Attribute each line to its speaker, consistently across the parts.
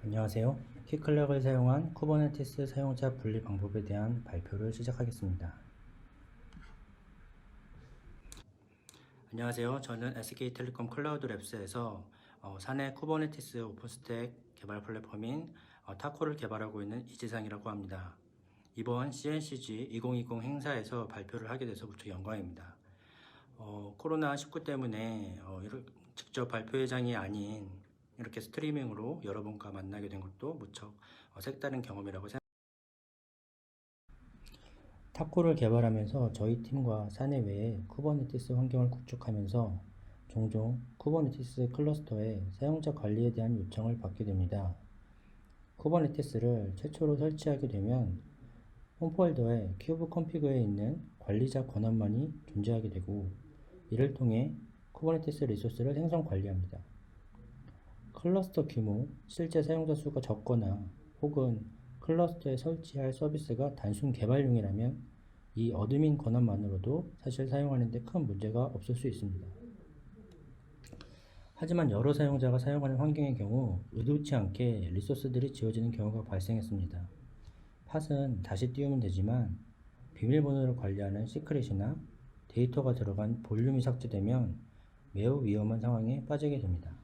Speaker 1: 안녕하세요. 키클락을 사용한 쿠버네티스 사용자 분리 방법에 대한 발표를 시작하겠습니다. 안녕하세요. 저는 SK텔레콤 클라우드 랩스에서 사내 쿠버네티스 오픈스택 개발 플랫폼인 타코를 개발하고 있는 이지상이라고 합니다. 이번 CNCG 2020 행사에서 발표를 하게 돼서 무척 영광입니다. 코로나19 때문에 직접 발표회장이 아닌 이렇게 스트리밍으로 여러분과 만나게 된 것도 무척 색다른 경험이라고 생각합니다. 타코를 개발하면서 저희 팀과 사내외에 쿠버네티스 환경을 구축하면서 종종 쿠버네티스 클러스터의 사용자 관리에 대한 요청을 받게 됩니다. 쿠버네티스를 최초로 설치하게 되면 홈폴더에 큐브 컨피그에 있는 관리자 권한만이 존재하게 되고, 이를 통해 쿠버네티스 리소스를 생성 관리합니다. 클러스터 규모, 실제 사용자 수가 적거나 혹은 클러스터에 설치할 서비스가 단순 개발용이라면 이 어드민 권한만으로도 사실 사용하는 데 큰 문제가 없을 수 있습니다. 하지만 여러 사용자가 사용하는 환경의 경우 의도치 않게 리소스들이 지워지는 경우가 발생했습니다. 팟은 다시 띄우면 되지만 비밀번호를 관리하는 시크릿이나 데이터가 들어간 볼륨이 삭제되면 매우 위험한 상황에 빠지게 됩니다.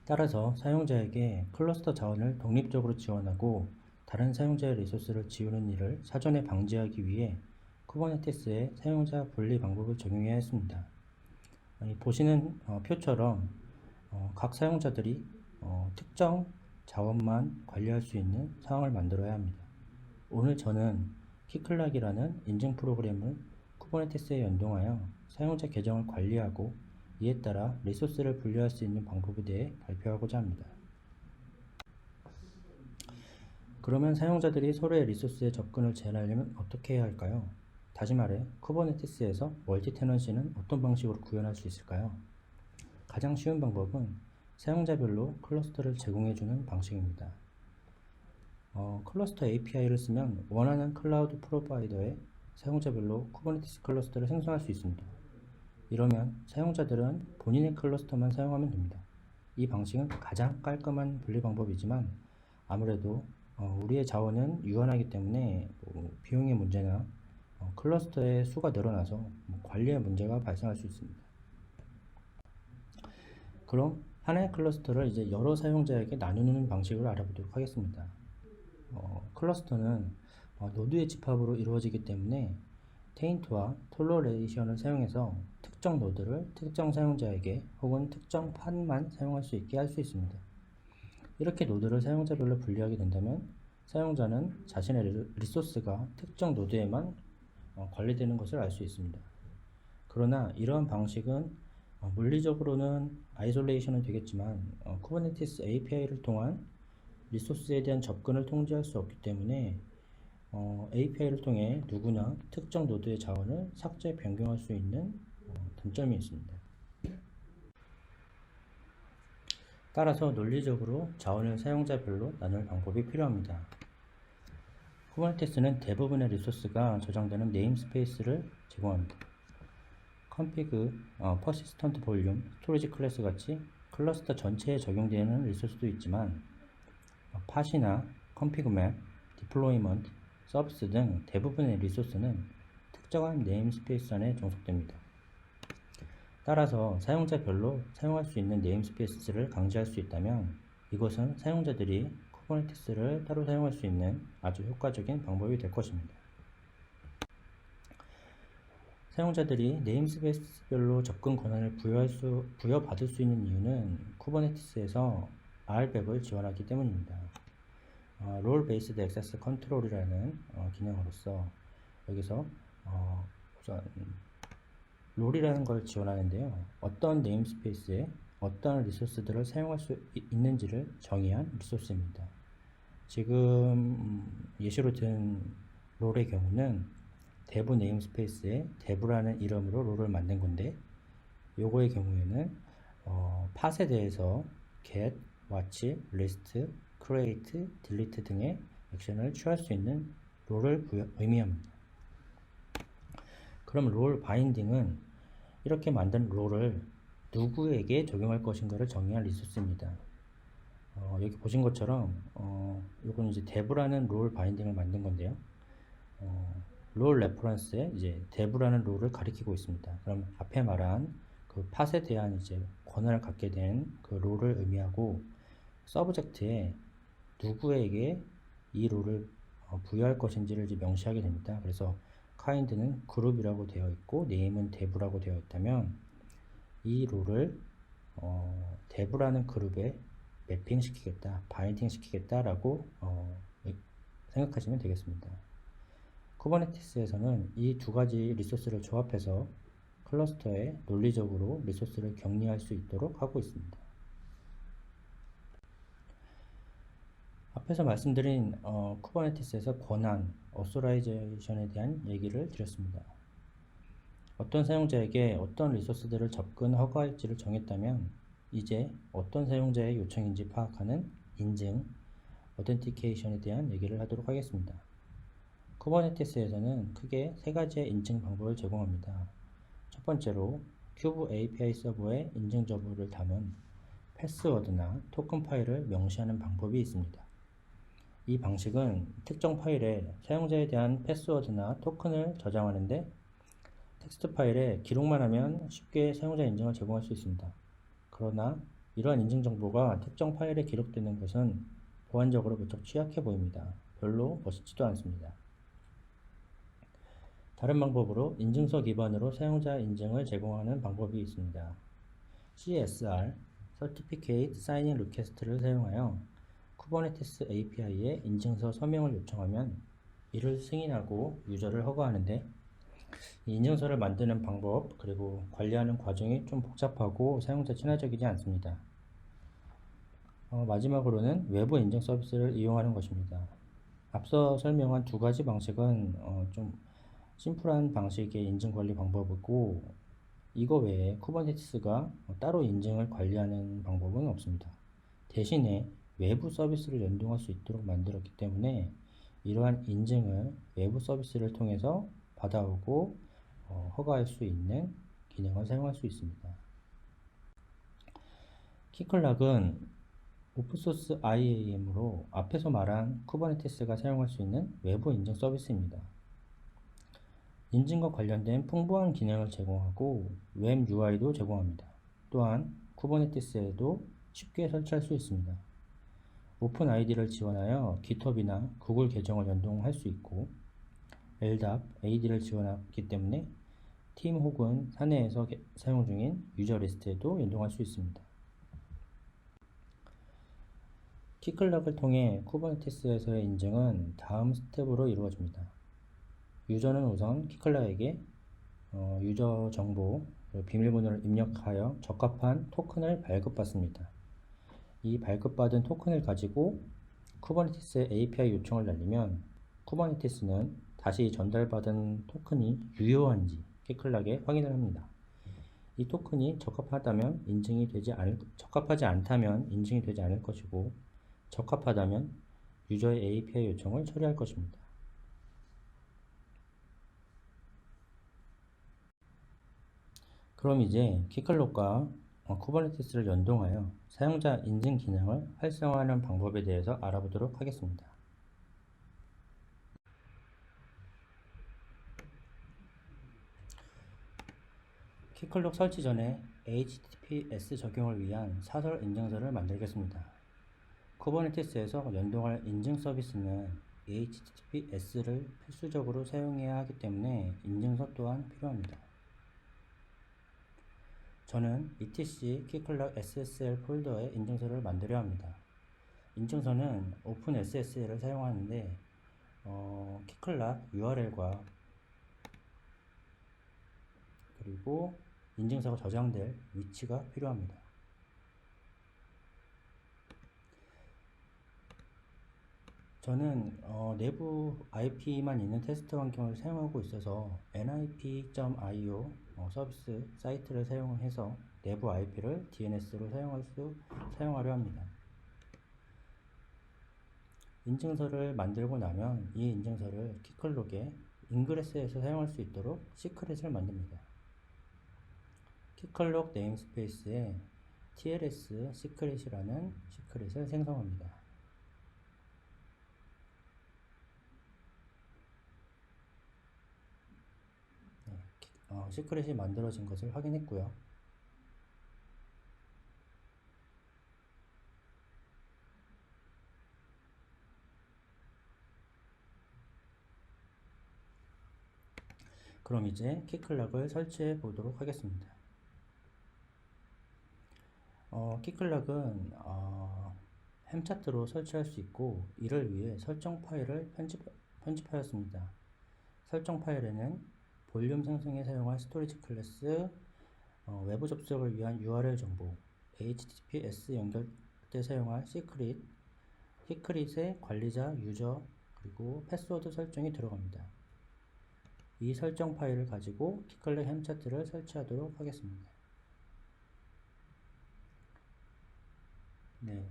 Speaker 1: 따라서 사용자에게 클러스터 자원을 독립적으로 지원하고 다른 사용자의 리소스를 지우는 일을 사전에 방지하기 위해 쿠버네티스의 사용자 분리 방법을 적용해야 했습니다. 보시는 표처럼 각 사용자들이 특정 자원만 관리할 수 있는 상황을 만들어야 합니다. 오늘 저는 키클락이라는 인증 프로그램을 쿠버네티스에 연동하여 사용자 계정을 관리하고 이에 따라 리소스를 분리할 수 있는 방법에 대해 발표하고자 합니다. 그러면 사용자들이 서로의 리소스에 접근을 제한하려면 어떻게 해야 할까요? 다시 말해, 쿠버네티스에서 멀티 테넌시는 어떤 방식으로 구현할 수 있을까요? 가장 쉬운 방법은 사용자별로 클러스터를 제공해주는 방식입니다. 클러스터 API를 쓰면 원하는 클라우드 프로바이더에 사용자별로 쿠버네티스 클러스터를 생성할 수 있습니다. 이러면 사용자들은 본인의 클러스터만 사용하면 됩니다. 이 방식은 가장 깔끔한 분리 방법이지만 아무래도 우리의 자원은 유한하기 때문에 비용의 문제나 클러스터의 수가 늘어나서 관리에 문제가 발생할 수 있습니다. 그럼 하나의 클러스터를 이제 여러 사용자에게 나누는 방식을 알아보도록 하겠습니다. 클러스터는 노드의 집합으로 이루어지기 때문에 테인트와 톨러레이션을 사용해서 특정 노드를 특정 사용자에게 혹은 특정 팟만 사용할 수 있게 할 수 있습니다. 이렇게 노드를 사용자별로 분리하게 된다면 사용자는 자신의 리소스가 특정 노드에만 관리되는 것을 알 수 있습니다. 그러나 이러한 방식은 물리적으로는 아이솔레이션은 되겠지만 쿠버네티스 API를 통한 리소스에 대한 접근을 통제할 수 없기 때문에 API를 통해 누구나 특정 노드의 자원을 삭제 변경할 수 있는 단점이 있습니다. 따라서 논리적으로 자원을 사용자별로 나눌 방법이 필요합니다. 쿠버네티스는 대부분의 리소스가 저장되는 네임스페이스를 제공합니다. config, persistent volume, 스토리지 클래스 같이 클러스터 전체에 적용되는 리소스도 있지만 팟이나 config map, deployment, 서비스 등 대부분의 리소스는 특정한 네임스페이스 안에 종속됩니다. 따라서 사용자별로 사용할 수 있는 네임스페이스를 강제할 수 있다면 이것은 사용자들이 쿠버네티스를 따로 사용할 수 있는 아주 효과적인 방법이 될 것입니다. 사용자들이 네임스페이스별로 접근 권한을 부여받을 수 있는 이유는 쿠버네티스에서 RBAC을 지원하기 때문입니다. 롤 베이스드 액세스 컨트롤이라는 기능으로서 여기서 우선 롤이라는 걸 지원하는데요. 어떤 네임스페이스에 어떤 리소스들을 사용할 수 있는지를 정의한 리소스입니다. 지금 예시로 든 롤의 경우는 대부 네임스페이스에 대부라는 이름으로 롤을 만든 건데, 요거의 경우에는 팟에 대해서 get, watch, list, create, delete 등의 액션을 취할 수 있는 롤을 의미합니다. 그럼 롤 바인딩은 이렇게 만든 롤을 누구에게 적용할 것인가를 정의한 리소스입니다. 여기 보신 것처럼 이건 이제 dev라는 롤 바인딩을 만든 건데요. 롤 레퍼런스에 이제 dev라는 롤을 가리키고 있습니다. 그럼 앞에 말한 그 팟에 대한 이제 권한을 갖게 된 그 롤을 의미하고, 서브젝트에 누구에게 이 롤을 부여할 것인지를 이제 명시하게 됩니다. 그래서 kind는 그룹이라고 되어 있고 name은 dev라고 되어 있다면, 이 롤을 dev라는 그룹에 매핑 시키겠다, 바인딩 시키겠다라고 생각하시면 되겠습니다. 쿠버네티스에서는 이 두 가지 리소스를 조합해서 클러스터에 논리적으로 리소스를 격리할 수 있도록 하고 있습니다. 앞에서 말씀드린 쿠버네티스에서 권한, 어소라이제이션에 대한 얘기를 드렸습니다. 어떤 사용자에게 어떤 리소스들을 접근 허가할지를 정했다면, 이제 어떤 사용자의 요청인지 파악하는 인증, 어텐티케이션에 대한 얘기를 하도록 하겠습니다. 쿠버네티스에서는 크게 세 가지의 인증 방법을 제공합니다. 첫 번째로 큐브 API 서버에 인증 저부를 담은 패스워드나 토큰 파일을 명시하는 방법이 있습니다. 이 방식은 특정 파일에 사용자에 대한 패스워드나 토큰을 저장하는데, 텍스트 파일에 기록만 하면 쉽게 사용자 인증을 제공할 수 있습니다. 그러나 이러한 인증 정보가 특정 파일에 기록되는 것은 보안적으로 무척 취약해 보입니다. 별로 멋있지도 않습니다. 다른 방법으로 인증서 기반으로 사용자 인증을 제공하는 방법이 있습니다. CSR, Certificate Signing Request를 사용하여 쿠버네티스 API에 인증서 서명을 요청하면 이를 승인하고 유저를 허가하는데, 이 인증서를 만드는 방법 그리고 관리하는 과정이 좀 복잡하고 사용자 친화적이지 않습니다. 마지막으로는 외부 인증 서비스를 이용하는 것입니다. 앞서 설명한 두 가지 방식은 좀 심플한 방식의 인증 관리 방법이고, 이거 외에 쿠버네티스가 따로 인증을 관리하는 방법은 없습니다. 대신에 외부 서비스를 연동할 수 있도록 만들었기 때문에 이러한 인증을 외부 서비스를 통해서 받아오고 허가할 수 있는 기능을 사용할 수 있습니다. 키클락은 오픈소스 IAM으로 앞에서 말한 쿠버네티스가 사용할 수 있는 외부 인증 서비스입니다. 인증과 관련된 풍부한 기능을 제공하고 웹 UI도 제공합니다. 또한 쿠버네티스에도 쉽게 설치할 수 있습니다. 오픈 아이디를 지원하여 GitHub이나 구글 계정을 연동할 수 있고, LDAP, AD를 지원하기 때문에 팀 혹은 사내에서 사용 중인 유저 리스트에도 연동할 수 있습니다. 키클락을 통해 쿠버네티스에서의 인증은 다음 스텝으로 이루어집니다. 유저는 우선 키클락에게 유저 정보, 비밀번호를 입력하여 적합한 토큰을 발급받습니다. 이 발급받은 토큰을 가지고 쿠버네티스의 API 요청을 날리면, 쿠버네티스는 다시 전달받은 토큰이 유효한지 키클락에 확인을 합니다. 이 토큰이 적합하다면 적합하지 않다면 인증이 되지 않을 것이고, 적합하다면 유저의 API 요청을 처리할 것입니다. 그럼 이제 키클락과 쿠버네티스를 연동하여 사용자 인증 기능을 활성화하는 방법에 대해서 알아보도록 하겠습니다. 키클락 설치 전에 HTTPS 적용을 위한 사설 인증서를 만들겠습니다. 쿠버네티스에서 연동할 인증 서비스는 HTTPS를 필수적으로 사용해야 하기 때문에 인증서 또한 필요합니다. 저는 etc 키클락 SSL 폴더에 인증서를 만들어야 합니다. 인증서는 OpenSSL을 사용하는데 키클락 URL과 그리고 인증서가 저장될 위치가 필요합니다. 저는 내부 IP만 있는 테스트 환경을 사용하고 있어서 nip.io 서비스 사이트를 사용해서 내부 IP를 DNS로 사용하려 합니다. 인증서를 만들고 나면 이 인증서를 키클락에 인그레스에서 사용할 수 있도록 시크릿을 만듭니다. 키클록 네임스페이스에 TLS 시크릿이라는 시크릿을 생성합니다. 시크릿이 만들어진 것을 확인했고요. 그럼 이제 키클락을 설치해 보도록 하겠습니다. 키클락은 햄 차트로 설치할 수 있고, 이를 위해 설정 파일을 편집하였습니다. 설정 파일에는 볼륨 생성에 사용할 스토리지 클래스, 외부 접속을 위한 URL 정보, HTTPS 연결 때 사용할 시크릿의 관리자, 유저, 그리고 패스워드 설정이 들어갑니다. 이 설정 파일을 가지고 키클락 햄 차트를 설치하도록 하겠습니다. 네,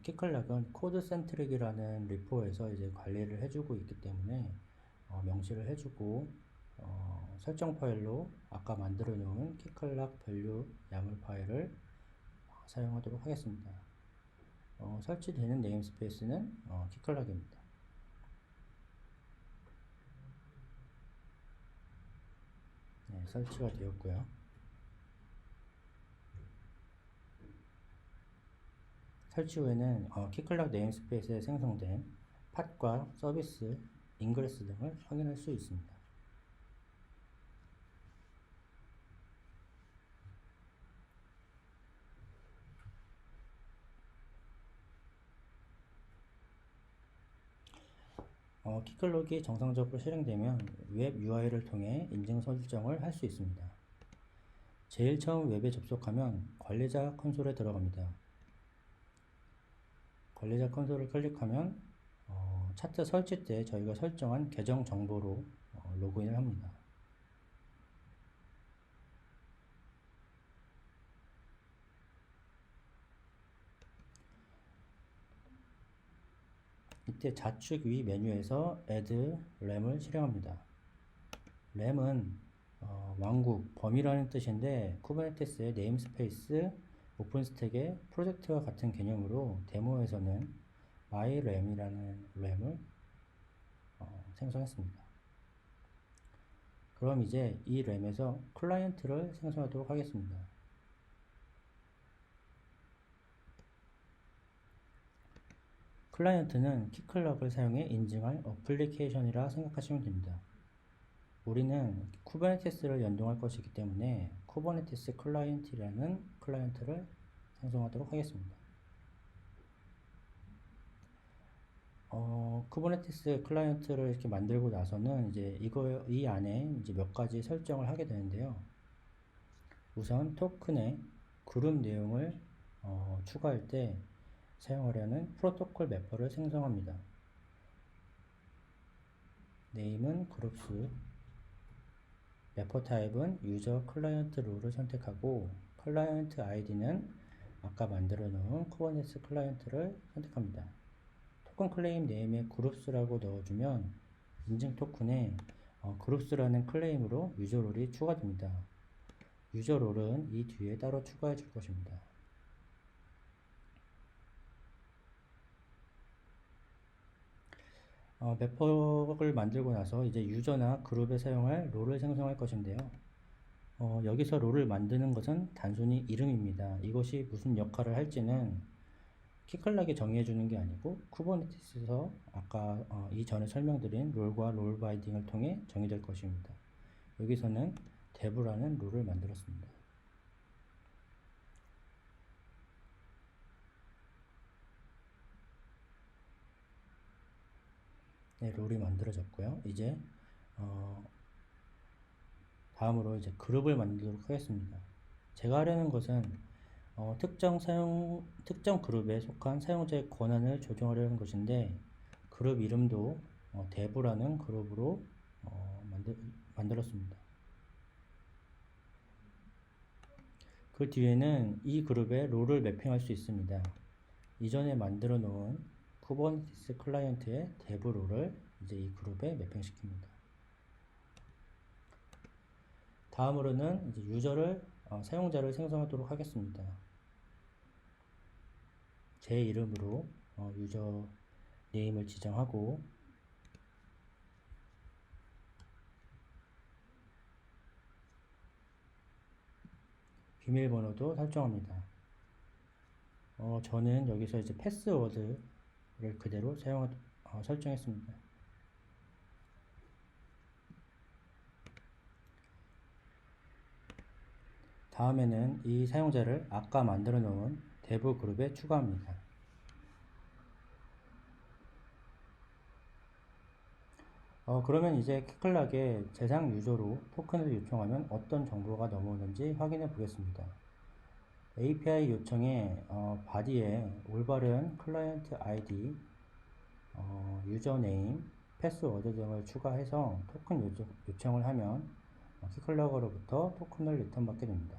Speaker 1: 키클락은 코드 센트릭이라는 리포에서 이제 관리를 해주고 있기 때문에 명시를 해주고 설정 파일로 아까 만들어 놓은 키클락 밸류 야물 파일을 사용하도록 하겠습니다. 설치되는 네임스페이스는 키클락입니다. 네, 설치가 되었고요. 설치 후에는 키클락 네임스페이스에 생성된 팟과 서비스, 인그레스 등을 확인할 수 있습니다. 키클락이 정상적으로 실행되면 웹 UI를 통해 인증 설정을 할 수 있습니다. 제일 처음 웹에 접속하면 관리자 콘솔에 들어갑니다. 관리자 콘솔을 클릭하면 차트 설치 때 저희가 설정한 계정 정보로 로그인을 합니다. 이때 좌측 위 메뉴에서 Add RAM을 실행합니다. RAM은 왕국, 범위라는 뜻인데 쿠버네티스의 네임스페이스, 오픈스택의 프로젝트와 같은 개념으로 데모에서는 myRAM이라는 RAM을 생성했습니다. 그럼 이제 이 램에서 클라이언트를 생성하도록 하겠습니다. 클라이언트는 키클락을 사용해 인증할 어플리케이션이라 생각하시면 됩니다. 우리는 쿠버네티스를 연동할 것이기 때문에 쿠버네티스 클라이언트라는 클라이언트를 생성하도록 하겠습니다. 쿠버네티스 클라이언트를 이렇게 만들고 나서는 이제 이 안에 이제 몇 가지 설정을 하게 되는데요. 우선 토큰의 그룹 내용을 추가할 때 사용하려는 프로토콜 매퍼를 생성합니다. 네임은 그룹수, 매퍼 타입은 유저 클라이언트 롤을 선택하고 클라이언트 아이디는 아까 만들어 놓은 쿠버네티스 클라이언트를 선택합니다. 토큰 클레임 네임에 그룹수라고 넣어주면 인증 토큰에 그룹수라는 클레임으로 유저 롤이 추가됩니다. 유저 롤은 이 뒤에 따로 추가해 줄 것입니다. 매퍼를 만들고 나서 이제 유저나 그룹에 사용할 롤을 생성할 것인데요. 여기서 롤을 만드는 것은 단순히 이름입니다. 이것이 무슨 역할을 할지는 키클락이 정의해주는 게 아니고 쿠버네티스에서 아까 이전에 설명드린 롤과 롤 바이딩을 통해 정의될 것입니다. 여기서는 dev라는 롤을 만들었습니다. 네, 롤이 만들어졌고요. 이제 다음으로 이제 그룹을 만들도록 하겠습니다. 제가 하려는 것은 특정 그룹에 속한 사용자의 권한을 조정하려는 것인데 그룹 이름도 dev라는 그룹으로 만들었습니다. 그 뒤에는 이 그룹에 롤을 매핑할 수 있습니다. 이전에 만들어 놓은 쿠버네티스 클라이언트의 dev 롤을 이제 이 그룹에 매핑시킵니다. 다음으로는 이제 유저를 사용자를 생성하도록 하겠습니다. 제 이름으로 유저 네임을 지정하고 비밀번호도 설정합니다. 저는 여기서 이제 패스워드를 그대로 설정했습니다. 다음에는 이 사용자를 아까 만들어 놓은 대부 그룹에 추가합니다. 그러면 이제 키클락에 재상 유저로 토큰을 요청하면 어떤 정보가 넘어오는지 확인해 보겠습니다. API 요청에 바디에 올바른 클라이언트 ID, 유저네임, 패스워드 등을 추가해서 토큰 요청을 하면 키클락으로부터 토큰을 리턴받게 됩니다.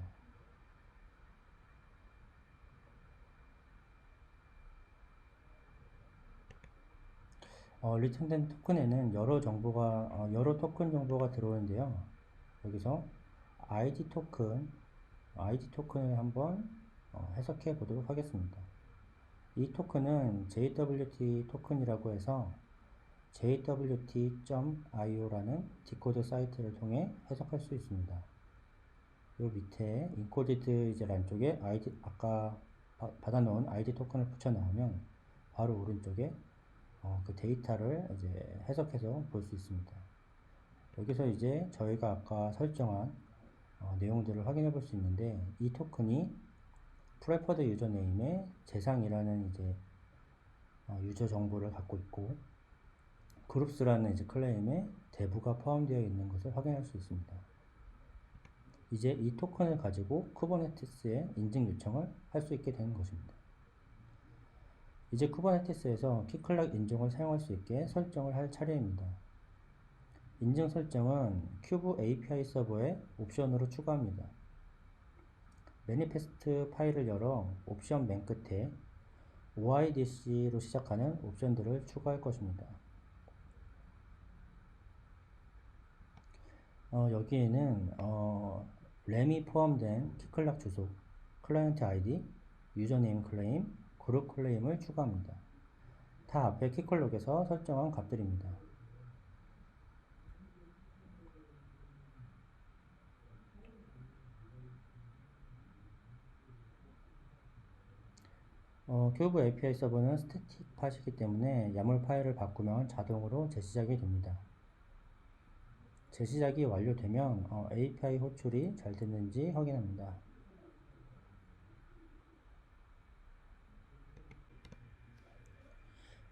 Speaker 1: 리턴된 토큰에는 여러 토큰 정보가 들어오는데요. 여기서 ID 토큰을 한번 해석해 보도록 하겠습니다. 이 토큰은 JWT 토큰이라고 해서 jwt.io라는 디코드 사이트를 통해 해석할 수 있습니다. 요 밑에 인코디드 이제 란 쪽에 아까 받아놓은 ID 토큰을 붙여 넣으면 바로 오른쪽에 그 데이터를 이제 해석해서 볼 수 있습니다. 여기서 이제 저희가 아까 설정한 내용들을 확인해 볼 수 있는데, 이 토큰이 프레퍼드 유저네임의 재상이라는 이제 유저 정보를 갖고 있고, 그룹스라는 이제 클레임에 대부가 포함되어 있는 것을 확인할 수 있습니다. 이제 이 토큰을 가지고 쿠버네티스에 인증 요청을 할 수 있게 되는 것입니다. 이제 쿠버네티스에서 키클락 인증을 사용할 수 있게 설정을 할 차례입니다. 인증 설정은 큐브 API 서버에 옵션으로 추가합니다. 매니페스트 파일을 열어 옵션 맨 끝에 OIDC로 시작하는 옵션들을 추가할 것입니다. 여기에는 램이 포함된 키클락 주소, 클라이언트 ID, 유저네임 클레임, 그룹 클레임을 추가합니다. 다 앞에 키클락에서 설정한 값들입니다. 큐브 API 서버는 스태틱 팟이기 때문에 야물 파일을 바꾸면 자동으로 재시작이 됩니다. 재시작이 완료되면 API 호출이 잘 됐는지 확인합니다.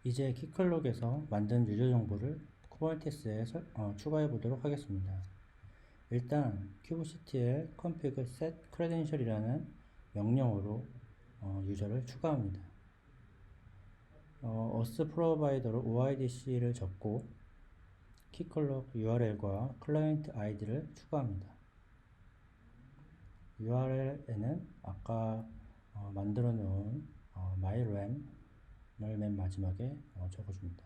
Speaker 1: 이제 키클록에서 만든 유저 정보를 쿠버네티스에 추가해 보도록 하겠습니다. 일단 kubectl config set credential이라는 명령어로 유저를 추가합니다. us 프로바이더로 OIDC를 적고 키클록 URL과 클라이언트 ID를 추가합니다. URL에는 아까 만들어 놓은 myram을 맨 마지막에 적어줍니다.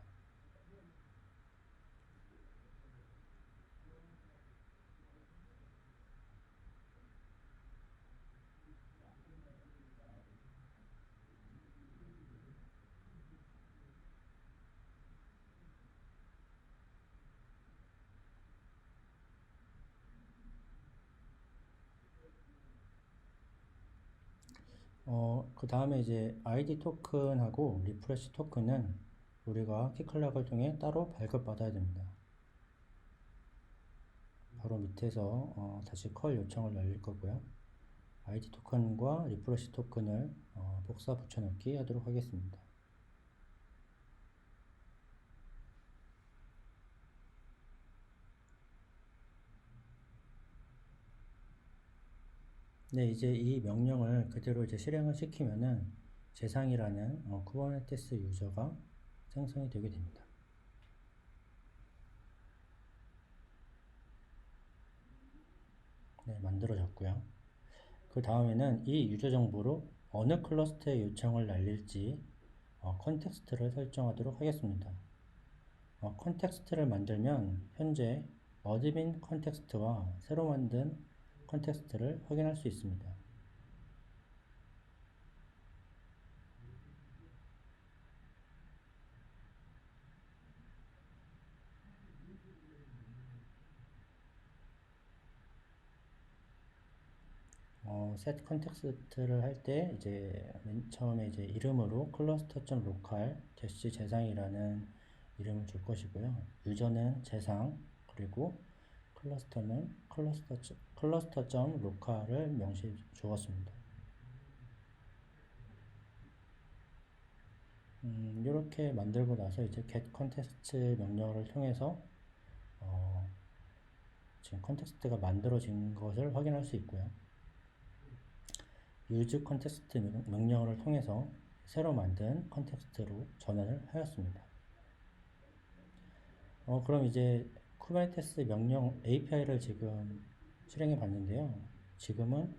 Speaker 1: 그 다음에 이제 ID 토큰하고 리프레시 토큰은 우리가 키클락을 통해 따로 발급받아야 됩니다. 바로 밑에서 다시 컬 요청을 날릴 거고요. ID 토큰과 리프레시 토큰을 복사 붙여넣기 하도록 하겠습니다. 네, 이제 이 명령을 그대로 이제 실행을 시키면은 재상이라는 쿠버네티스 유저가 생성이 되게 됩니다. 네, 만들어졌고요. 그 다음에는 이 유저 정보로 어느 클러스터에 요청을 날릴지 컨텍스트를 설정하도록 하겠습니다. 컨텍스트를 만들면 현재 어드민 컨텍스트와 새로 만든 컨텍스트를 확인할 수 있습니다. set 컨텍스트를 할 때 이제 맨 처음에 이제 이름으로 cluster.local 재상이라는 이름을 줄 것이고요. 유저는 재상, 그리고 클러스터는 cluster.local을 명시해 주었습니다. 이렇게 만들고 나서 이제 get context 명령어를 통해서 지금 컨텍스트가 만들어진 것을 확인할 수 있고요. use context 명령어를 통해서 새로 만든 컨텍스트로 전환을 하였습니다. 그럼 이제 쿠버네티스 명령 API를 지금 실행해 봤는데요. 지금은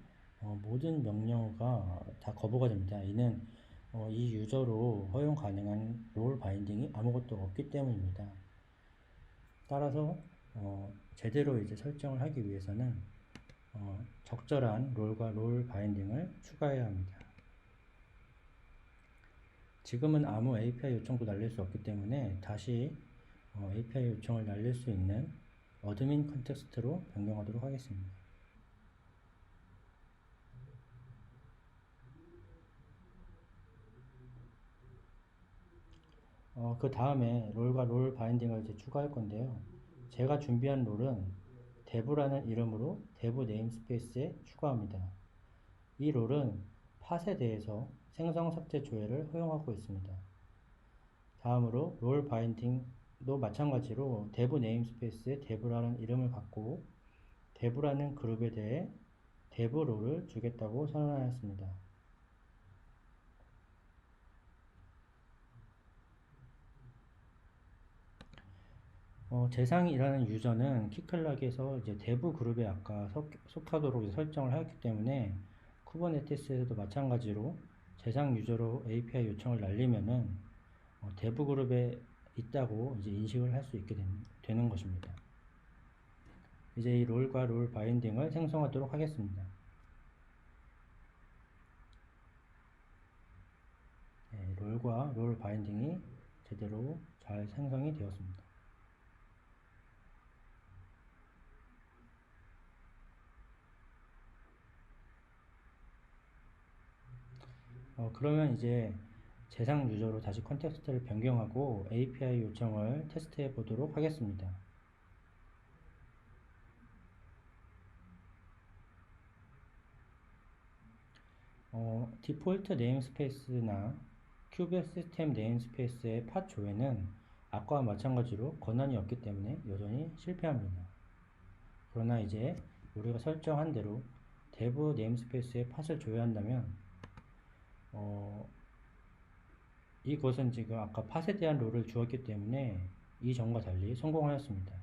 Speaker 1: 모든 명령어가 다 거부가 됩니다. 이는 이 유저로 허용 가능한 롤 바인딩이 아무것도 없기 때문입니다. 따라서 제대로 이제 설정을 하기 위해서는 적절한 롤과 롤 바인딩을 추가해야 합니다. 지금은 아무 API 요청도 날릴 수 없기 때문에 다시 API 요청을 날릴 수 있는 어드민 컨텍스트로 변경하도록 하겠습니다. 그 다음에 롤과 롤 바인딩을 이제 추가할 건데요. 제가 준비한 롤은 dev라는 이름으로 dev 네임스페이스에 추가합니다. 이 롤은 팟에 대해서 생성 삭제 조회를 허용하고 있습니다. 다음으로 롤 바인딩도 마찬가지로 dev 네임스페이스에 dev라는 이름을 갖고 dev라는 그룹에 대해 dev 롤을 주겠다고 선언하였습니다. 재상이라는 유저는 키클락에서 이제 dev 그룹에 아까 속하도록 설정을 하였기 때문에 쿠버네티스에도 마찬가지로 재상 유저로 API 요청을 날리면은 dev 그룹에 있다고 이제 인식을 할 수 있게 되는 것입니다. 이제 이 롤과 롤 바인딩을 생성하도록 하겠습니다. 네, 롤과 롤 바인딩이 제대로 잘 생성이 되었습니다. 그러면 이제 재상 유저로 다시 컨텍스트를 변경하고 API 요청을 테스트해 보도록 하겠습니다. 디폴트 네임스페이스나 큐베 시스템 네임스페이스의 팟 조회는 아까와 마찬가지로 권한이 없기 때문에 여전히 실패합니다. 그러나 이제 우리가 설정한 대로 dev 네임스페이스의 팟을 조회한다면 이것은 지금 아까 팟에 대한 롤을 주었기 때문에 이전과 달리 성공하였습니다.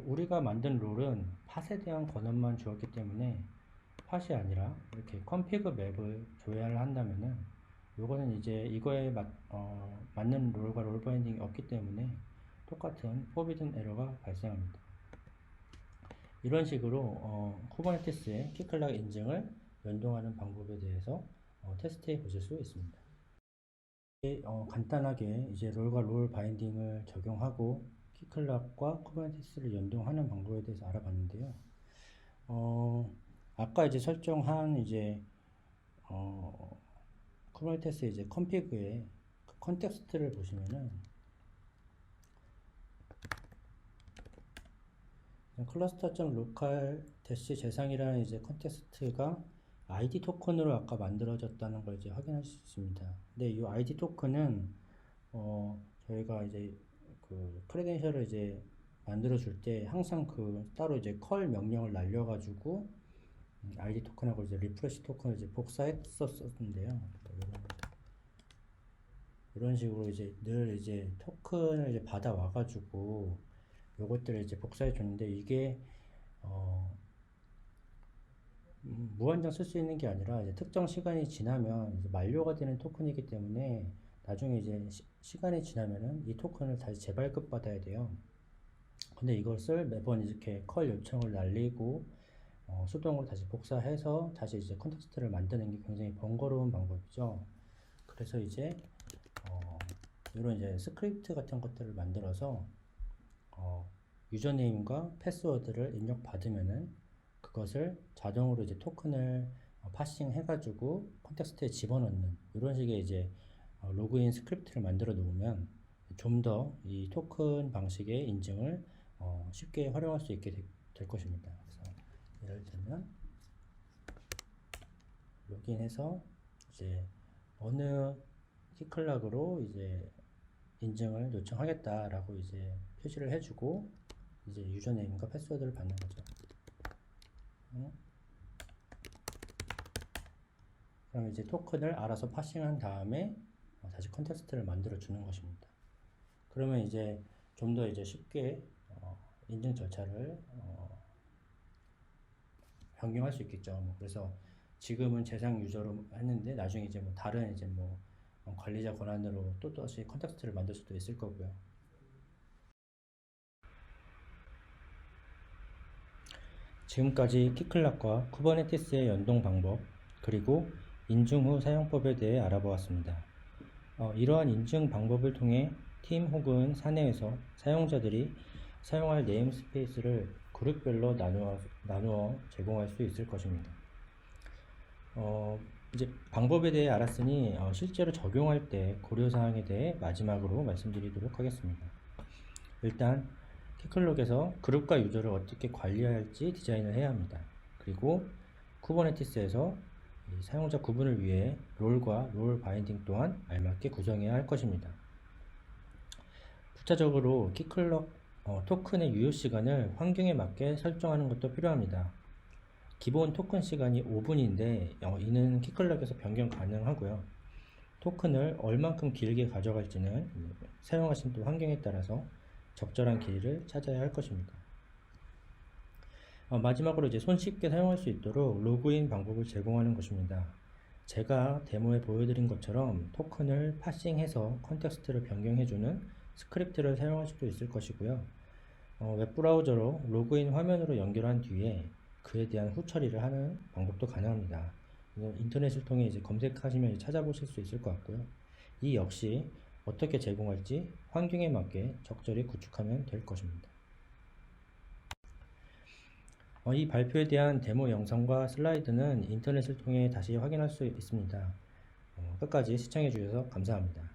Speaker 1: 우리가 만든 롤은 팟에 대한 권한만 주었기 때문에 팟이 아니라 이렇게 config 맵을 조회를 한다면은 요거는 이제 이거에 맞는 롤과 롤 바인딩이 없기 때문에 똑같은 forbidden 에러가 발생합니다. 이런 식으로 쿠버네티스의 키클락 인증을 연동하는 방법에 대해서 테스트해 보실 수 있습니다. 간단하게 이제 롤과 롤 바인딩을 적용하고 키클락과 쿠버네티스를 연동하는 방법에 대해서 알아봤는데요. 아까 이제 설정한 이제 쿠버네티스 이제 컨피그의 그 컨텍스트를 보시면은 cluster.local 재상이라는 이제 컨텍스트가 ID 토큰으로 아까 만들어졌다는 걸 이제 확인할 수 있습니다. 근데 이 ID 토큰은 저희가 이제 그 크레덴셜을 이제 만들어 줄 때 항상 그 따로 이제 컬 명령을 날려가지고 ID 토큰하고 이제 리프레시 토큰을 이제 복사했었는데요. 이런 식으로 이제 늘 이제 토큰을 이제 받아 와가지고 요것들을 이제 복사해 줬는데 이게 무한정 쓸 수 있는 게 아니라 이제 특정 시간이 지나면 이제 만료가 되는 토큰이기 때문에 나중에 이제 시간이 지나면은 이 토큰을 다시 재발급 받아야 돼요. 근데 이것을 매번 이렇게 컬 요청을 날리고 수동으로 다시 복사해서 다시 이제 컨텍스트를 만드는 게 굉장히 번거로운 방법이죠. 그래서 이제 이런 이제 스크립트 같은 것들을 만들어서 유저네임과 패스워드를 입력받으면은 그것을 자동으로 이제 토큰을 파싱 해가지고 컨텍스트에 집어넣는 이런 식의 이제 로그인 스크립트를 만들어 놓으면 좀 더 이 토큰 방식의 인증을 쉽게 활용할 수 있게 될 것입니다. 그래서 예를 들면 로그인해서 이제 어느 키클락으로 이제 인증을 요청하겠다라고 이제 표시를 해주고 이제 유저네임과 패스워드를 받는 거죠. 그럼 이제 토큰을 알아서 파싱한 다음에 다시 컨텍스트를 만들어 주는 것입니다. 그러면 이제 좀 더 이제 쉽게 인증 절차를 변경할 수 있겠죠. 그래서 지금은 재상 유저로 했는데 나중에 이제 뭐 다른 이제 뭐 관리자 권한으로 또 다시 컨텍스트를 만들 수도 있을 거고요. 지금까지 키클락과 쿠버네티스의 연동 방법 그리고 인증 후 사용법에 대해 알아보았습니다. 이러한 인증 방법을 통해 팀 혹은 사내에서 사용자들이 사용할 네임스페이스를 그룹별로 나누어 제공할 수 있을 것입니다. 이제 방법에 대해 알았으니 실제로 적용할 때 고려사항에 대해 마지막으로 말씀드리도록 하겠습니다. 일단 키클락에서 그룹과 유저를 어떻게 관리할지 디자인을 해야 합니다. 그리고 쿠버네티스에서 사용자 구분을 위해 롤과 롤 바인딩 또한 알맞게 구성해야 할 것입니다. 부차적으로 키클락 토큰의 유효 시간을 환경에 맞게 설정하는 것도 필요합니다. 기본 토큰 시간이 5분인데 이는 키클락에서 변경 가능하고요. 토큰을 얼만큼 길게 가져갈지는 사용하신 또 환경에 따라서 적절한 길이를 찾아야 할 것입니다. 마지막으로 이제 손쉽게 사용할 수 있도록 로그인 방법을 제공하는 것입니다. 제가 데모에 보여드린 것처럼 토큰을 파싱해서 컨텍스트를 변경해주는 스크립트를 사용할 수도 있을 것이고요. 웹브라우저로 로그인 화면으로 연결한 뒤에 그에 대한 후처리를 하는 방법도 가능합니다. 인터넷을 통해 이제 검색하시면 찾아보실 수 있을 것 같고요. 이 역시 어떻게 제공할지 환경에 맞게 적절히 구축하면 될 것입니다. 이 발표에 대한 데모 영상과 슬라이드는 인터넷을 통해 다시 확인할 수 있습니다. 끝까지 시청해 주셔서 감사합니다.